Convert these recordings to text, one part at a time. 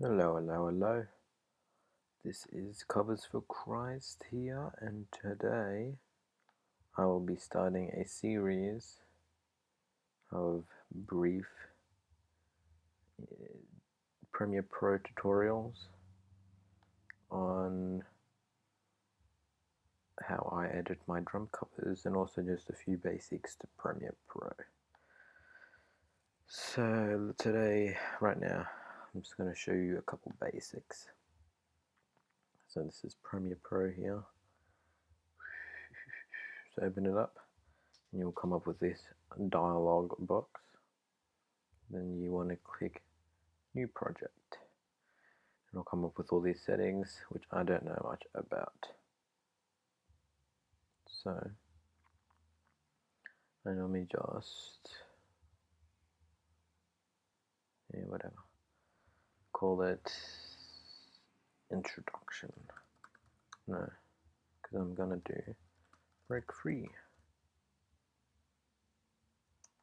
Hello, hello, hello. This is CoversForChrist here, and today I will be starting a series of brief Premiere Pro tutorials on how I edit my drum covers and also just a few basics to Premiere Pro. So today, right now, I'm just going to show you a couple basics. So this is Premiere Pro here. So open it up and you'll come up with this dialog box. Then you want to click New Project. And it'll come up with all these settings, which I don't know much about. So, let me just, whatever, call it Introduction. No, because I'm gonna do Break Free.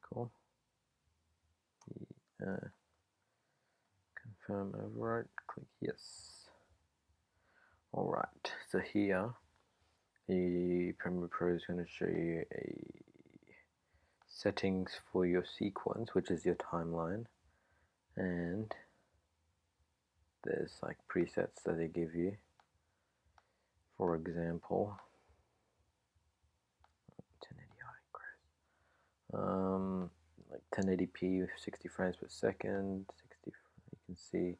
Cool. Confirm override, click yes. Alright, so here the Premiere Pro is going to show you a settings for your sequence, which is your timeline, and there's like presets that they give you. For example, 1080i, like 1080p with 60 frames per second. 60, you can see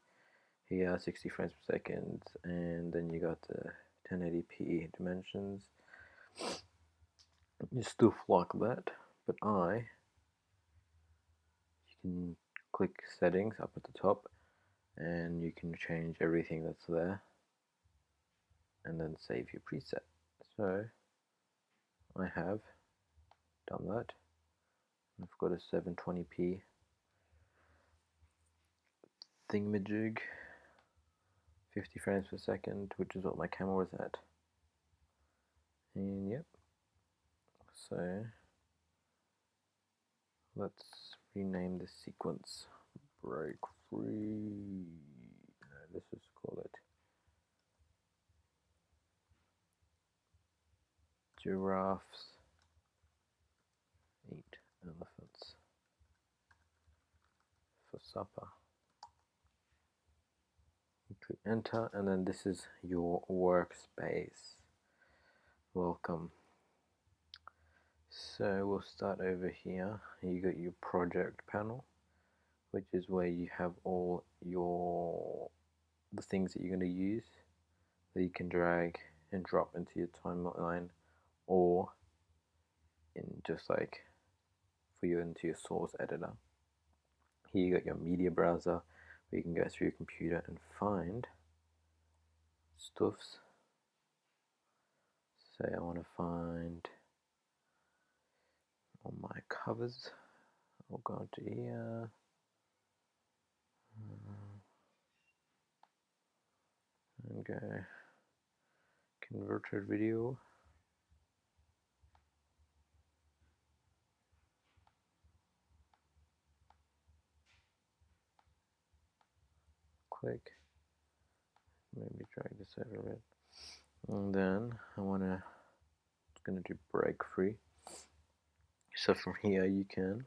here 60 frames per second, and then you got the 1080p dimensions. Just stuff like that, but you can click settings up at the top, and you can change everything that's there, and then save your preset. So I have done that. I've got a 720p thingamajig, 50 frames per second, which is what my camera was at. And yep, so let's rename the sequence Break Free. No, let's just call it Giraffes Eat Elephants for Supper. You click enter, and then this is your workspace. Welcome. So we'll start over here. You got your project panel, which is where you have all the things that you're going to use that you can drag and drop into your timeline, or in just like into your source editor. Here you got your media browser, where you can go through your computer and find stuffs. Say I want to find all my covers. I'll go into here. And go converted video. Click. Maybe drag this over a bit. And then I'm gonna do break free. So from here you can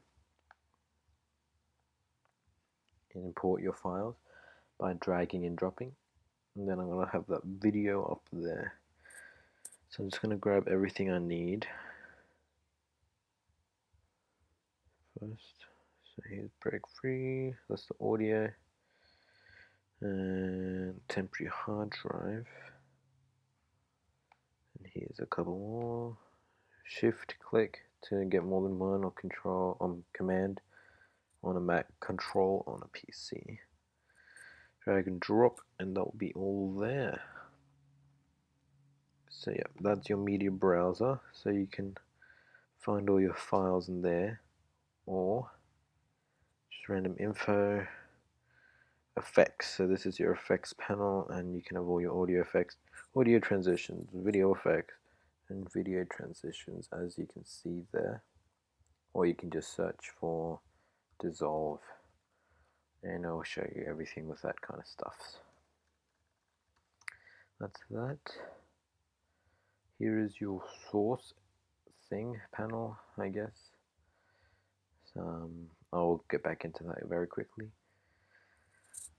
import your files by dragging and dropping. And then I'm gonna have that video up there. So I'm just gonna grab everything I need first. So here's break free, that's the audio, and temporary hard drive. And here's a couple more. Shift click to get more than one, or control command on a Mac, control on a PC. Drag and drop, and that will be all there. So yeah, that's your media browser, so you can find all your files in there, or just random info, effects. So this is your effects panel, and you can have all your audio effects, audio transitions, video effects, and video transitions, as you can see there. Or you can just search for dissolve and I'll show you everything with that kind of stuff. That's that. Here is your source thing panel, I guess. I'll get back into that very quickly.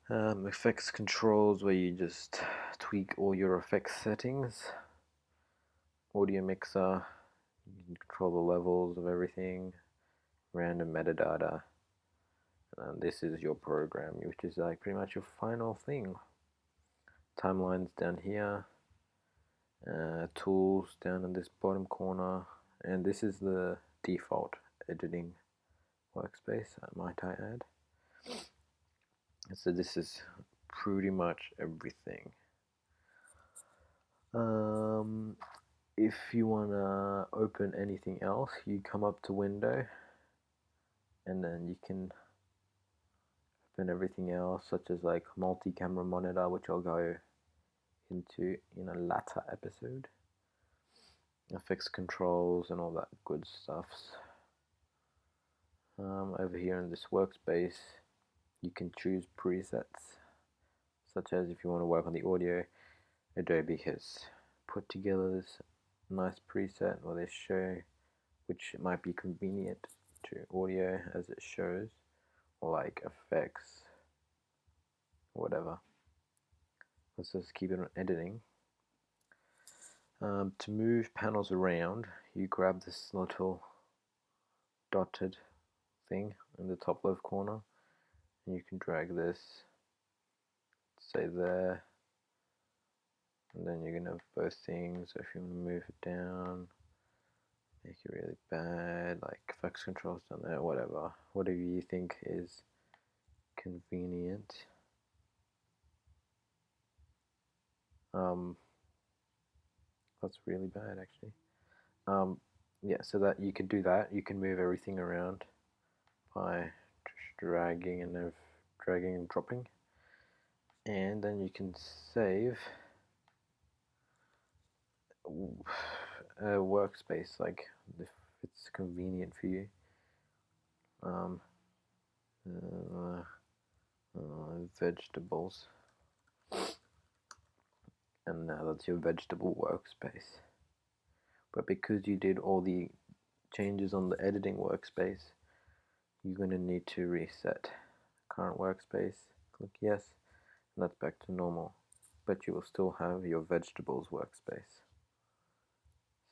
Effects controls, where you just tweak all your effects settings. Audio mixer, you can control the levels of everything. Random metadata. And this is your program, which is like pretty much your final thing. Timelines down here. Tools down in this bottom corner. And this is the default editing workspace, might I add. So this is pretty much everything. If you want to open anything else, you come up to Window, and then you can open everything else, such as like multi-camera monitor, which I'll go into in a later episode. Effects controls and all that good stuff. Over here in this workspace, you can choose presets, such as if you want to work on the audio, Adobe has put together this nice preset where they show which might be convenient to audio as it shows, or like effects, whatever. Let's just keep it on editing. To move panels around, you grab this little dotted thing in the top left corner, and you can drag this, say there, and then you're gonna have both things. So if you want to move it down, make it really bad, like effects controls down there, whatever you think is convenient. That's really bad actually. Yeah, so that you can do that. You can move everything around by just dragging and dropping, and then you can save a workspace, like if it's convenient for you. Vegetables, and now that's your vegetable workspace. But because you did all the changes on the editing workspace, you're going to need to reset current workspace. Click yes, and that's back to normal. But you will still have your vegetables workspace.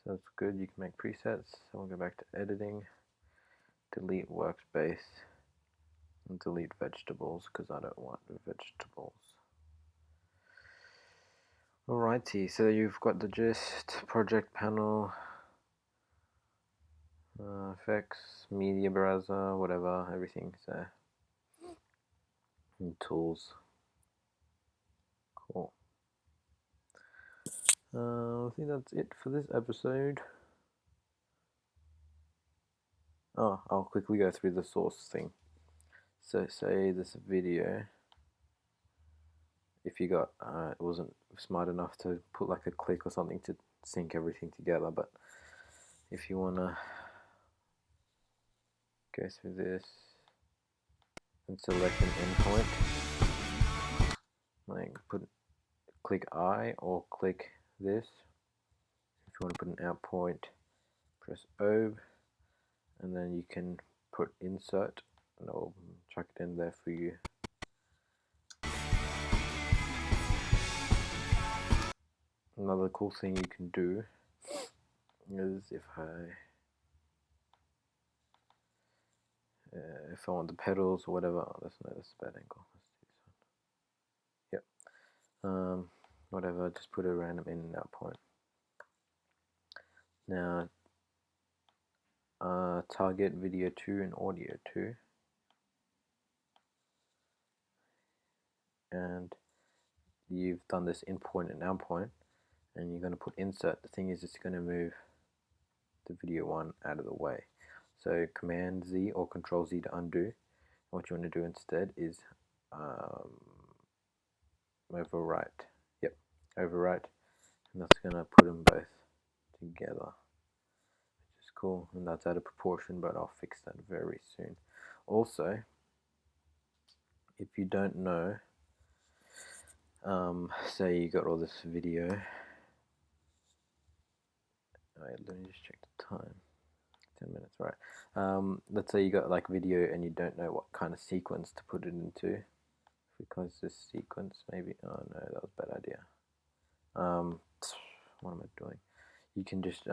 So it's good, you can make presets. So we'll go back to editing, delete workspace, and delete vegetables because I don't want vegetables. Alrighty, so you've got the gist, project panel, effects, media browser, whatever, everything's there. And tools. Cool. I think that's it for this episode. Oh, I'll quickly go through the source thing. So say this video, if you got, it wasn't smart enough to put like a click or something to sync everything together, but if you want to go through this and select an endpoint, like click I or click this. If you want to put an out point, press O, and then you can put insert, and I'll chuck it in there for you. Another cool thing you can do is if I want the pedals or whatever, that's a bad angle. Let's do this one. Yep. Whatever, just put a random in and out point. Now, target video 2 and audio 2. And you've done this in point and out point, and you're going to put insert. The thing is, it's going to move the video 1 out of the way. So Command Z or Control Z to undo. What you want to do instead is overwrite. Yep, overwrite, and that's going to put them both together, which is cool. And that's out of proportion, but I'll fix that very soon. Also, if you don't know, say you got all this video. Alright, let me just check the time. 10 minutes, right? Let's say you got like video and you don't know what kind of sequence to put it into. If we close this sequence, maybe. Oh no, that was a bad idea. What am I doing? You can just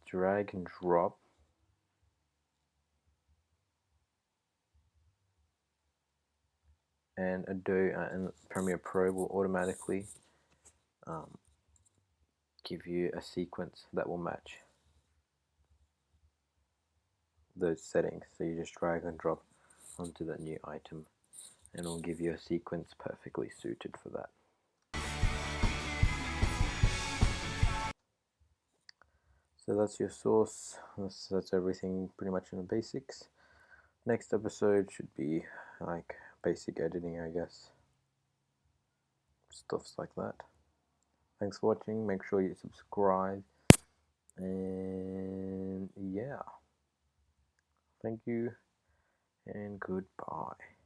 drag and drop. And Adobe and Premiere Pro will automatically give you a sequence that will match those settings. So you just drag and drop onto that new item and it will give you a sequence perfectly suited for that. So that's your source. That's everything pretty much in the basics. Next episode should be like basic editing, I guess. Stuffs like that. Thanks for watching. Make sure you subscribe. And yeah. Thank you and goodbye.